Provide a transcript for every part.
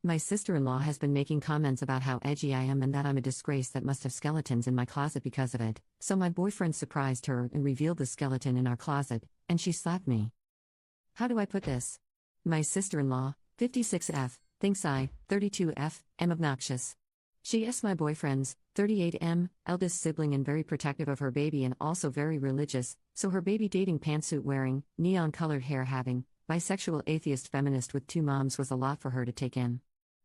My sister-in-law has been making comments about how edgy I am and that I'm a disgrace that must have skeletons in my closet because of it, so my boyfriend surprised her and revealed the skeleton in our closet, and she slapped me. How do I put this? My sister-in-law, 56F, thinks I, 32F, am obnoxious. She is my boyfriend's, 38M, eldest sibling and very protective of her baby and also very religious, so her baby dating pantsuit wearing, neon-colored hair having, bisexual atheist feminist with two moms was a lot for her to take in.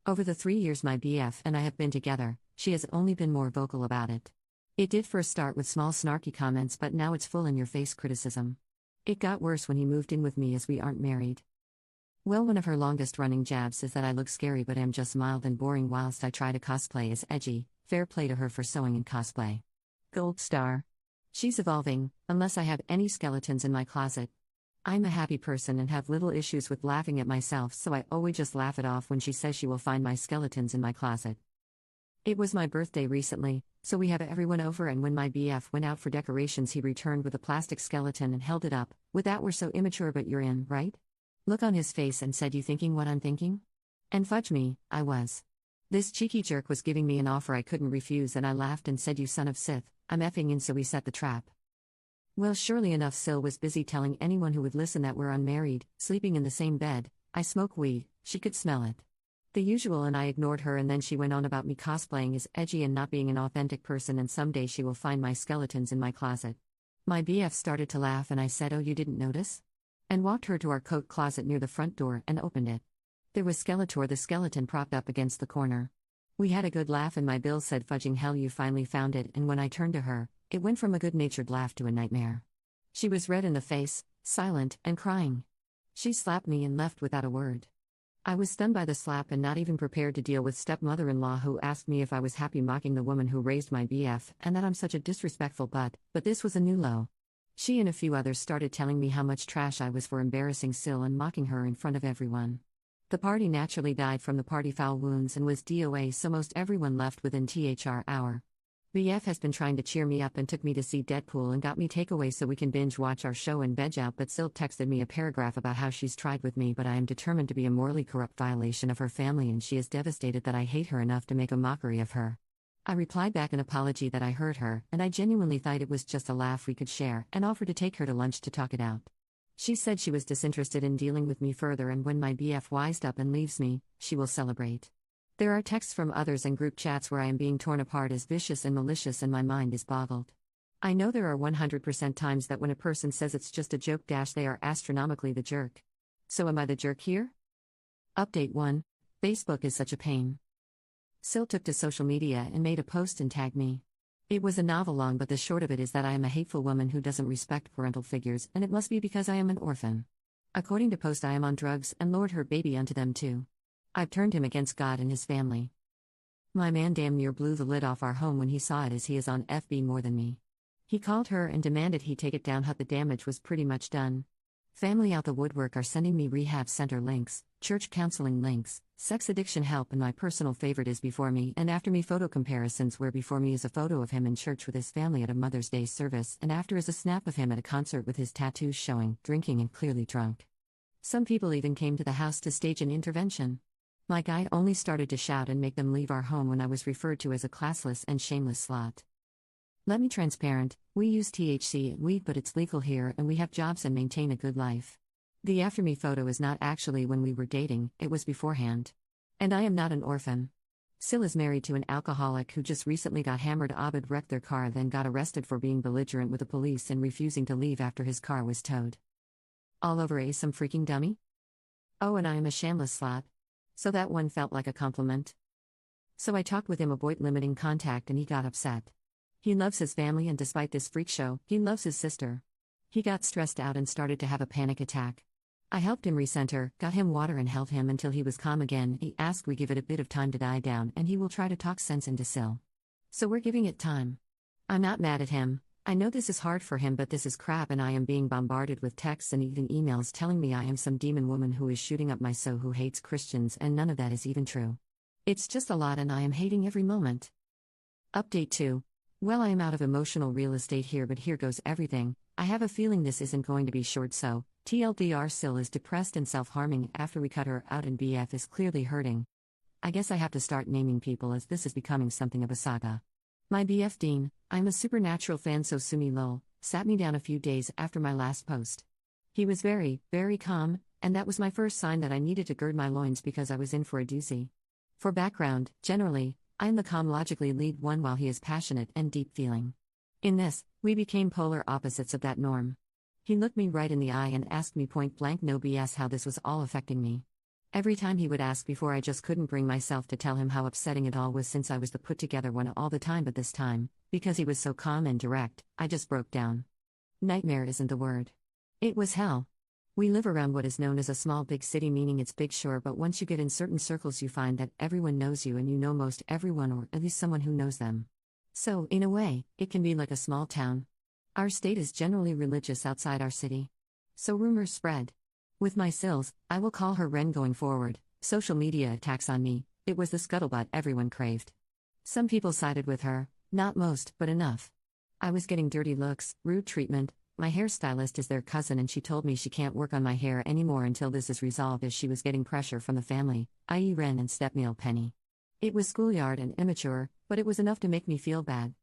Over the 3 years my BF and I have been together, she has only been more vocal about it. It did first start with small snarky comments, but now it's full in-your-face criticism. It got worse when he moved in with me as we aren't married. Well, one of her longest-running jabs is that I look scary but am just mild and boring whilst I try to cosplay as edgy. Fair play to her for sewing and cosplay. Gold star. She's evolving, unless I have any skeletons in my closet. I'm a happy person and have little issues with laughing at myself, so I always just laugh it off when she says she will find my skeletons in my closet. It was my birthday recently, so we have everyone over, and when my BF went out for decorations he returned with a plastic skeleton and held it up, with that "we're so immature but you're in, right?" look on his face and said, "You thinking what I'm thinking?" And fudge me, I was. This cheeky jerk was giving me an offer I couldn't refuse, and I laughed and said, "You son of Sith, I'm effing in," so we set the trap. Well, surely enough, Sil was busy telling anyone who would listen that we're unmarried, sleeping in the same bed, I smoke weed, she could smell it. The usual, and I ignored her, and then she went on about me cosplaying as edgy and not being an authentic person, and someday she will find my skeletons in my closet. My BF started to laugh and I said, "Oh, you didn't notice?" And walked her to our coat closet near the front door and opened it. There was Skeletor the skeleton propped up against the corner. We had a good laugh and my Bill said, "Fudging hell, you finally found it," and when I turned to her, it went from a good-natured laugh to a nightmare. She was red in the face, silent, and crying. She slapped me and left without a word. I was stunned by the slap and not even prepared to deal with stepmother-in-law who asked me if I was happy mocking the woman who raised my BF and that I'm such a disrespectful butt, but this was a new low. She and a few others started telling me how much trash I was for embarrassing Sil and mocking her in front of everyone. The party naturally died from the party foul wounds and was DOA, so most everyone left within THR hour. BF has been trying to cheer me up and took me to see Deadpool and got me takeaway so we can binge watch our show and veg out, but Sil texted me a paragraph about how she's tried with me but I am determined to be a morally corrupt violation of her family and she is devastated that I hate her enough to make a mockery of her. I replied back an apology that I hurt her and I genuinely thought it was just a laugh we could share and offered to take her to lunch to talk it out. She said she was disinterested in dealing with me further and when my BF wised up and leaves me, she will celebrate. There are texts from others and group chats where I am being torn apart as vicious and malicious and my mind is boggled. I know there are 100% times that when a person says it's just a joke they are astronomically the jerk. So am I the jerk here? Update 1. Facebook is such a pain. Sil took to social media and made a post and tagged me. It was a novel long, but the short of it is that I am a hateful woman who doesn't respect parental figures, and it must be because I am an orphan. According to post, I am on drugs and lured her baby unto them too. I've turned him against God and his family. My man damn near blew the lid off our home when he saw it, as he is on FB more than me. He called her and demanded he take it down. The damage was pretty much done. Family out the woodwork are sending me rehab center links, church counseling links, sex addiction help, and my personal favorite is before me and after me photo comparisons, where before me is a photo of him in church with his family at a Mother's Day service and after is a snap of him at a concert with his tattoos showing, drinking and clearly drunk. Some people even came to the house to stage an intervention. My guy only started to shout and make them leave our home when I was referred to as a classless and shameless slut. Let me transparent, we use THC and weed, but it's legal here and we have jobs and maintain a good life. The after me photo is not actually when we were dating, it was beforehand. And I am not an orphan. Sil is married to an alcoholic who just recently got hammered. Abed wrecked their car, then got arrested for being belligerent with the police and refusing to leave after his car was towed. All over some freaking dummy? Oh, and I am a shameless slut. So that one felt like a compliment. So I talked with him about limiting contact and he got upset. He loves his family and despite this freak show, he loves his sister. He got stressed out and started to have a panic attack. I helped him recenter, got him water and held him until he was calm again. He asked we give it a bit of time to die down and he will try to talk sense into Sil. So we're giving it time. I'm not mad at him. I know this is hard for him, but this is crap and I am being bombarded with texts and even emails telling me I am some demon woman who is shooting up my soul who hates Christians, and none of that is even true. It's just a lot and I am hating every moment. Update 2. Well, I am out of emotional real estate here, but here goes everything. I have a feeling this isn't going to be short, so TLDR, Sil is depressed and self-harming after we cut her out and BF is clearly hurting. I guess I have to start naming people as this is becoming something of a saga. My BF Dean, I'm a supernatural fan, so Sumi lol, sat me down a few days after my last post. He was very, very calm, and that was my first sign that I needed to gird my loins because I was in for a doozy. For background, generally, I am the calm, logically lead one while he is passionate and deep feeling. In this, we became polar opposites of that norm. He looked me right in the eye and asked me point blank, no BS, how this was all affecting me. Every time he would ask before, I just couldn't bring myself to tell him how upsetting it all was, since I was the put together one all the time, but this time, because he was so calm and direct, I just broke down. Nightmare isn't the word. It was hell. We live around what is known as a small big city, meaning it's big, sure, but once you get in certain circles you find that everyone knows you and you know most everyone, or at least someone who knows them. So, in a way, it can be like a small town. Our state is generally religious outside our city. So rumors spread. With my Sills, I will call her Ren going forward, social media attacks on me, it was the scuttlebutt everyone craved. Some people sided with her, not most, but enough. I was getting dirty looks, rude treatment. My hairstylist is their cousin and she told me she can't work on my hair anymore until this is resolved, as she was getting pressure from the family, i.e. Ren and stepmeal Penny. It was schoolyard and immature, but it was enough to make me feel bad.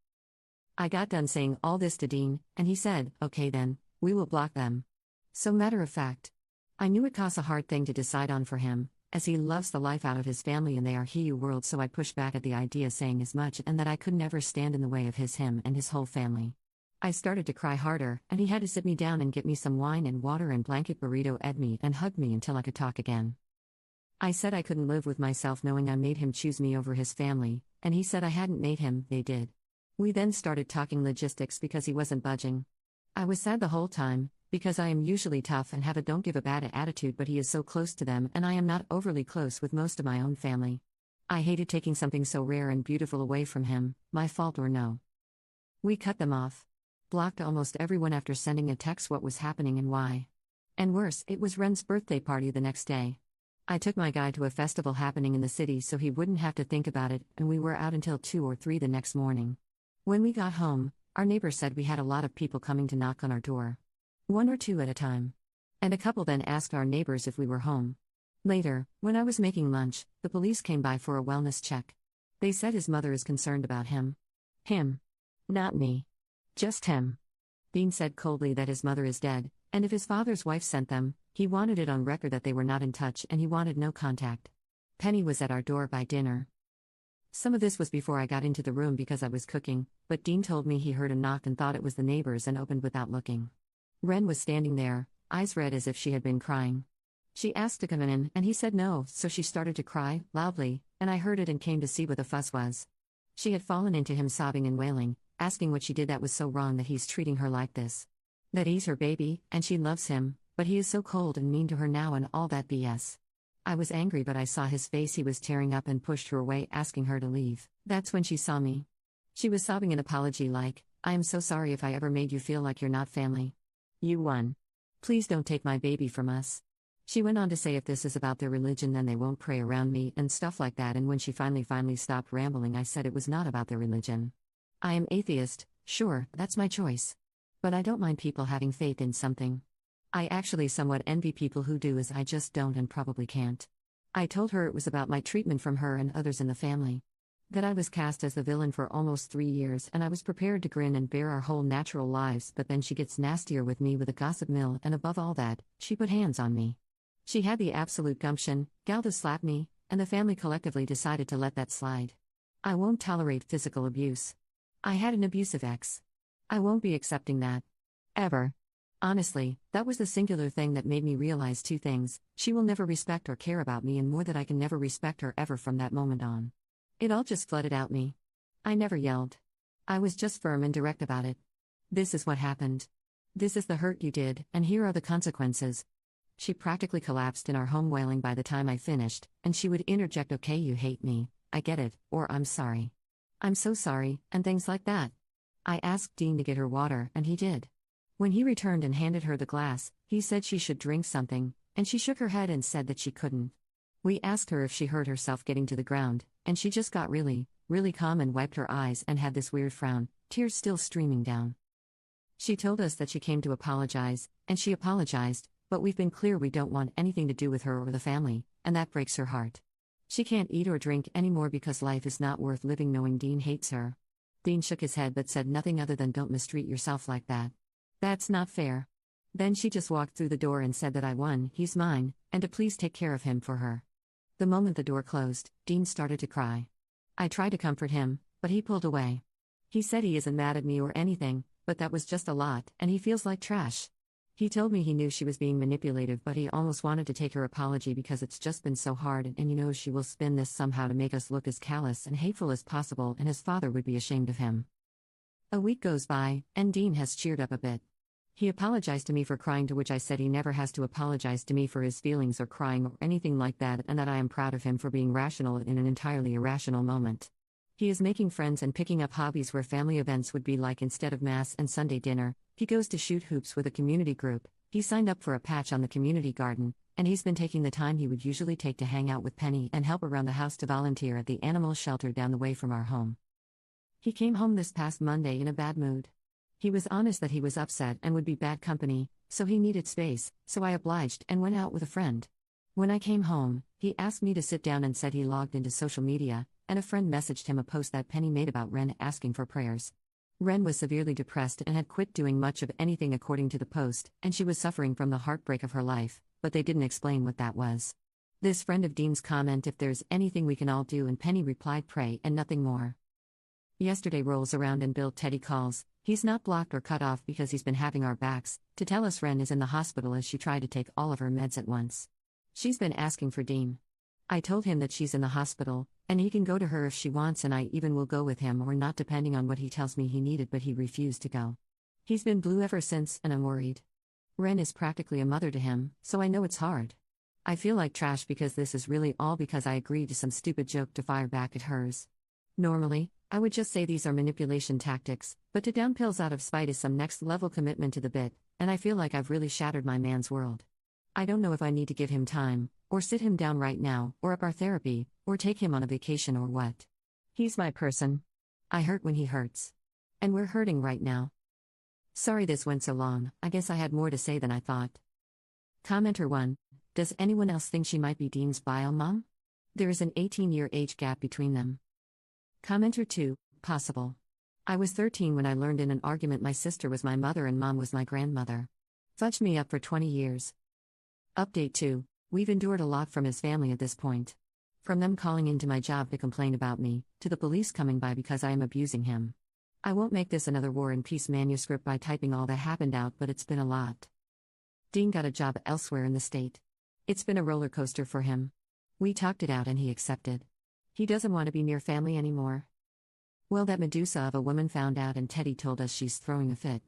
I got done saying all this to Dean, and he said, okay then, we will block them. So matter of fact. I knew it costs a hard thing to decide on for him, as he loves the life out of his family and they are Hiyu world, so I pushed back at the idea, saying as much and that I could never stand in the way of him and his whole family. I started to cry harder, and he had to sit me down and get me some wine and water and blanket burrito, ed me and hugged me until I could talk again. I said I couldn't live with myself knowing I made him choose me over his family, and he said I hadn't made him, they did. We then started talking logistics because he wasn't budging. I was sad the whole time, because I am usually tough and have a don't give a bad attitude, but he is so close to them and I am not overly close with most of my own family. I hated taking something so rare and beautiful away from him, my fault or no. We cut them off. Blocked almost everyone after sending a text what was happening and why. And worse, it was Ren's birthday party the next day. I took my guy to a festival happening in the city so he wouldn't have to think about it, and we were out until 2 or 3 the next morning. When we got home, our neighbor said we had a lot of people coming to knock on our door. 1 or 2 at a time. And a couple then asked our neighbors if we were home. Later, when I was making lunch, the police came by for a wellness check. They said his mother is concerned about him. Him. Not me. Just him. Dean said coldly that his mother is dead, and if his father's wife sent them, he wanted it on record that they were not in touch and he wanted no contact. Penny was at our door by dinner. Some of this was before I got into the room because I was cooking, but Dean told me he heard a knock and thought it was the neighbors and opened without looking. Ren was standing there, eyes red as if she had been crying. She asked to come in and he said no, so she started to cry, loudly, and I heard it and came to see what the fuss was. She had fallen into him sobbing and wailing, asking what she did that was so wrong that he's treating her like this. That he's her baby, and she loves him, but he is so cold and mean to her now and all that BS. I was angry, but I saw his face, he was tearing up and pushed her away, asking her to leave. That's when she saw me. She was sobbing an apology like, I am so sorry if I ever made you feel like you're not family. You won. Please don't take my baby from us. She went on to say if this is about their religion then they won't pray around me and stuff like that, and when she finally stopped rambling I said it was not about their religion. I am atheist, sure, that's my choice. But I don't mind people having faith in something. I actually somewhat envy people who do, as I just don't and probably can't. I told her it was about my treatment from her and others in the family. That I was cast as the villain for almost 3 years and I was prepared to grin and bear our whole natural lives, but then she gets nastier with me with a gossip mill, and above all that, she put hands on me. She had the absolute gumption, gal, to slap me, and the family collectively decided to let that slide. I won't tolerate physical abuse. I had an abusive ex. I won't be accepting that. Ever. Honestly, that was the singular thing that made me realize 2 things: she will never respect or care about me, and more, that I can never respect her ever from that moment on. It all just flooded out me. I never yelled. I was just firm and direct about it. This is what happened. This is the hurt you did, and here are the consequences. She practically collapsed in our home wailing by the time I finished, and she would interject, okay, you hate me, I get it, or I'm sorry. I'm so sorry, and things like that. I asked Dean to get her water, and he did. When he returned and handed her the glass, he said she should drink something, and she shook her head and said that she couldn't. We asked her if she hurt herself getting to the ground, and she just got really calm and wiped her eyes and had this weird frown, tears still streaming down. She told us that she came to apologize, and she apologized, but we've been clear we don't want anything to do with her or the family, and that breaks her heart. She can't eat or drink anymore because life is not worth living knowing Dean hates her. Dean shook his head but said nothing other than don't mistreat yourself like that. That's not fair. Then she just walked through the door and said that I won, he's mine, and to please take care of him for her. The moment the door closed, Dean started to cry. I tried to comfort him, but he pulled away. He said he isn't mad at me or anything, but that was just a lot, and he feels like trash. He told me he knew she was being manipulative, but he almost wanted to take her apology because it's just been so hard, and she will spin this somehow to make us look as callous and hateful as possible, and his father would be ashamed of him. A week goes by, and Dean has cheered up a bit. He apologized to me for crying, to which I said he never has to apologize to me for his feelings or crying or anything like that, and that I am proud of him for being rational in an entirely irrational moment. He is making friends and picking up hobbies where family events would be like instead of Mass and Sunday dinner. He goes to shoot hoops with a community group, he signed up for a patch on the community garden, and he's been taking the time he would usually take to hang out with Penny and help around the house to volunteer at the animal shelter down the way from our home. He came home this past Monday in a bad mood. He was honest that he was upset and would be bad company, so he needed space, so I obliged and went out with a friend. When I came home, he asked me to sit down and said he logged into social media, and a friend messaged him a post that Penny made about Ren asking for prayers. Ren was severely depressed and had quit doing much of anything according to the post, and she was suffering from the heartbreak of her life, but they didn't explain what that was. This friend of Dean's comment if there's anything we can all do, and Penny replied pray and nothing more. Yesterday rolls around and Bill Teddy calls, he's not blocked or cut off because he's been having our backs, to tell us Ren is in the hospital as she tried to take all of her meds at once. She's been asking for Dean. I told him that she's in the hospital, and he can go to her if she wants, and I even will go with him or not depending on what he tells me he needed, but he refused to go. He's been blue ever since, and I'm worried. Ren is practically a mother to him, so I know it's hard. I feel like trash because this is really all because I agreed to some stupid joke to fire back at hers. Normally, I would just say these are manipulation tactics, but to down pills out of spite is some next level commitment to the bit, and I feel like I've really shattered my man's world. I don't know if I need to give him time, or sit him down right now, or up our therapy, or take him on a vacation or what. He's my person. I hurt when he hurts. And we're hurting right now. Sorry this went so long, I guess I had more to say than I thought. Commenter 1. Does anyone else think she might be Dean's bio mom? There is an 18-year age gap between them. Commenter 2. Possible. I was 13 when I learned in an argument my sister was my mother and mom was my grandmother. Fudged me up for 20 years. Update 2. We've endured a lot from his family at this point. From them calling into my job to complain about me, to the police coming by because I am abusing him. I won't make this another War and Peace manuscript by typing all that happened out, but it's been a lot. Dean got a job elsewhere in the state. It's been a roller coaster for him. We talked it out and he accepted. He doesn't want to be near family anymore. Well, that Medusa of a woman found out and Teddy told us she's throwing a fit.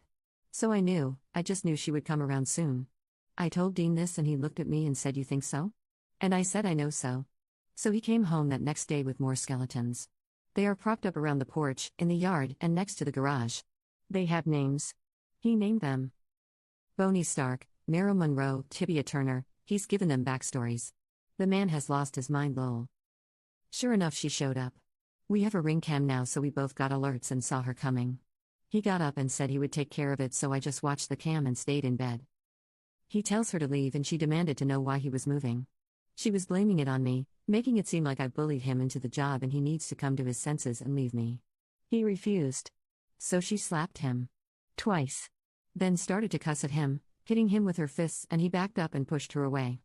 So I just knew she would come around soon. I told Dean this and he looked at me and said, "You think so?" And I said, "I know so." So he came home that next day with more skeletons. They are propped up around the porch, in the yard, and next to the garage. They have names. He named them. Boney Stark, Meryl Monroe, Tibia Turner, he's given them backstories. The man has lost his mind, lol. Sure enough, she showed up. We have a ring cam now, so we both got alerts and saw her coming. He got up and said he would take care of it, so I just watched the cam and stayed in bed. He tells her to leave and she demanded to know why he was moving. She was blaming it on me, making it seem like I bullied him into the job and he needs to come to his senses and leave me. He refused. So she slapped him. Twice. Then started to cuss at him, hitting him with her fists, and he backed up and pushed her away.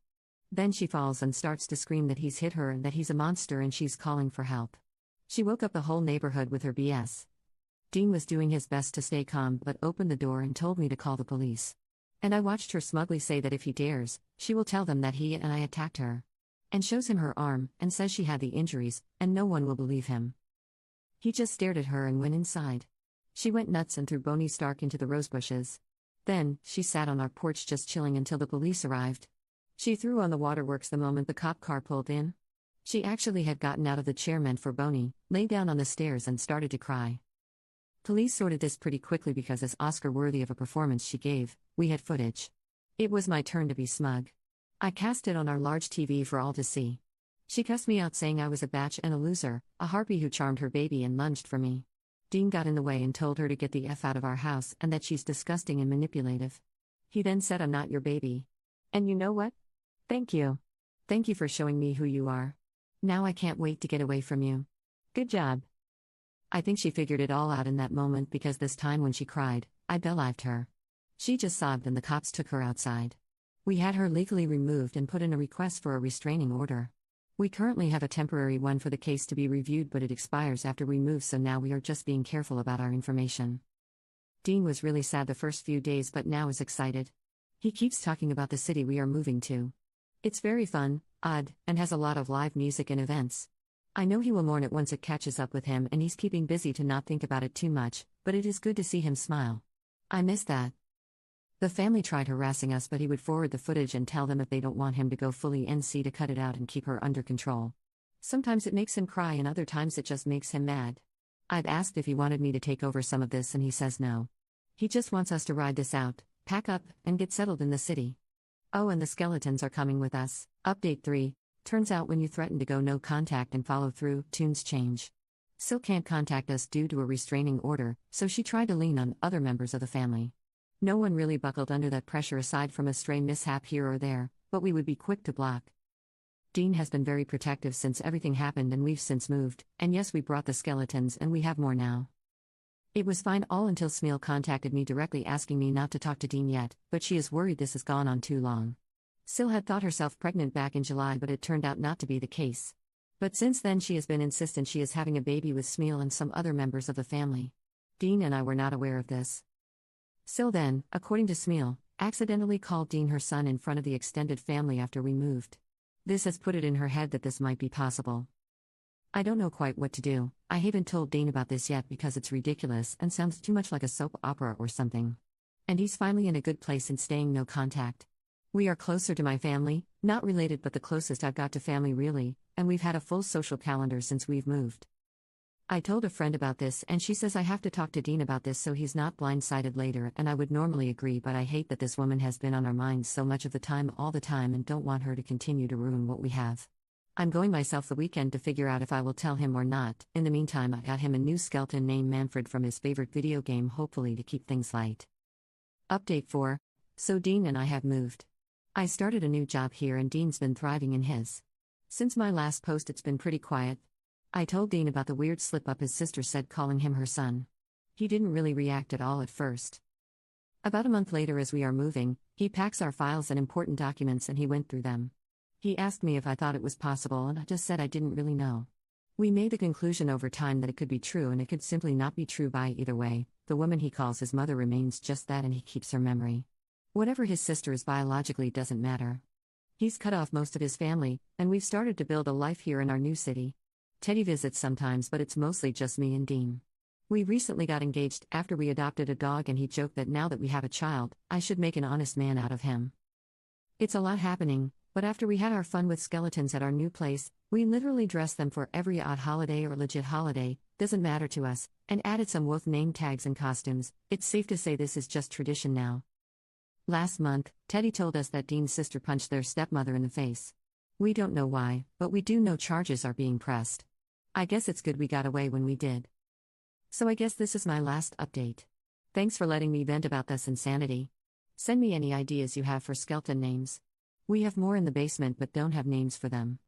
Then she falls and starts to scream that he's hit her and that he's a monster and she's calling for help. She woke up the whole neighborhood with her BS. Dean was doing his best to stay calm but opened the door and told me to call the police. And I watched her smugly say that if he dares, she will tell them that he and I attacked her. And shows him her arm, and says she had the injuries, and no one will believe him. He just stared at her and went inside. She went nuts and threw Boney Stark into the rosebushes. Then, she sat on our porch just chilling until the police arrived. She threw on the waterworks the moment the cop car pulled in. She actually had gotten out of the chair meant for Boney, lay down on the stairs and started to cry. Police sorted this pretty quickly because as Oscar-worthy of a performance she gave, we had footage. It was my turn to be smug. I cast it on our large TV for all to see. She cussed me out saying I was a batch and a loser, a harpy who charmed her baby and lunged for me. Dean got in the way and told her to get the F out of our house and that she's disgusting and manipulative. He then said, "I'm not your baby. And you know what? Thank you. Thank you for showing me who you are. Now I can't wait to get away from you. Good job. I think she figured it all out in that moment because this time when she cried, I believed her. She just sobbed and the cops took her outside. We had her legally removed and put in a request for a restraining order. We currently have a temporary one for the case to be reviewed, but it expires after we move, so now we are just being careful about our information. Dean was really sad the first few days but now is excited. He keeps talking about the city we are moving to. It's very fun, odd, and has a lot of live music and events. I know he will mourn it once it catches up with him, and he's keeping busy to not think about it too much, but it is good to see him smile. I miss that. The family tried harassing us, but he would forward the footage and tell them if they don't want him to go fully NC to cut it out and keep her under control. Sometimes it makes him cry and other times it just makes him mad. I've asked if he wanted me to take over some of this and he says no. He just wants us to ride this out, pack up, and get settled in the city. Oh, and the skeletons are coming with us. Update 3. Turns out when you threaten to go no contact and follow through, tunes change. Sil can't contact us due to a restraining order, so she tried to lean on other members of the family. No one really buckled under that pressure aside from a stray mishap here or there, but we would be quick to block. Dean has been very protective since everything happened and we've since moved, and yes, we brought the skeletons and we have more now. It was fine all until Smeel contacted me directly asking me not to talk to Dean yet, but she is worried this has gone on too long. Sil had thought herself pregnant back in July, but it turned out not to be the case. But since then she has been insistent she is having a baby with Smeel and some other members of the family. Dean and I were not aware of this. Sil then, according to Smeel, accidentally called Dean her son in front of the extended family after we moved. This has put it in her head that this might be possible. I don't know quite what to do. I haven't told Dean about this yet because it's ridiculous and sounds too much like a soap opera or something. And he's finally in a good place and staying no contact. We are closer to my family, not related but the closest I've got to family really, and we've had a full social calendar since we've moved. I told a friend about this and she says I have to talk to Dean about this so he's not blindsided later, and I would normally agree, but I hate that this woman has been on our minds so much of the time all the time and don't want her to continue to ruin what we have. I'm going myself the weekend to figure out if I will tell him or not. In the meantime, I got him a new skeleton named Manfred from his favorite video game, hopefully to keep things light. Update 4. So Dean and I have moved. I started a new job here and Dean's been thriving in his. Since my last post it's been pretty quiet. I told Dean about the weird slip-up his sister said calling him her son. He didn't really react at all at first. About a month later, as we are moving, he packs our files and important documents and he went through them. He asked me if I thought it was possible and I just said I didn't really know. We made the conclusion over time that it could be true and it could simply not be true. By either way, the woman he calls his mother remains just that and he keeps her memory. Whatever his sister is biologically doesn't matter. He's cut off most of his family, and we've started to build a life here in our new city. Teddy visits sometimes, but it's mostly just me and Dean. We recently got engaged after we adopted a dog and he joked that now that we have a child, I should make an honest man out of him. It's a lot happening, but after we had our fun with skeletons at our new place, we literally dressed them for every odd holiday or legit holiday, doesn't matter to us, and added some wolf name tags and costumes. It's safe to say this is just tradition now. Last month, Teddy told us that Dean's sister punched their stepmother in the face. We don't know why, but we do know charges are being pressed. I guess it's good we got away when we did. So I guess this is my last update. Thanks for letting me vent about this insanity. Send me any ideas you have for skeleton names. We have more in the basement but don't have names for them.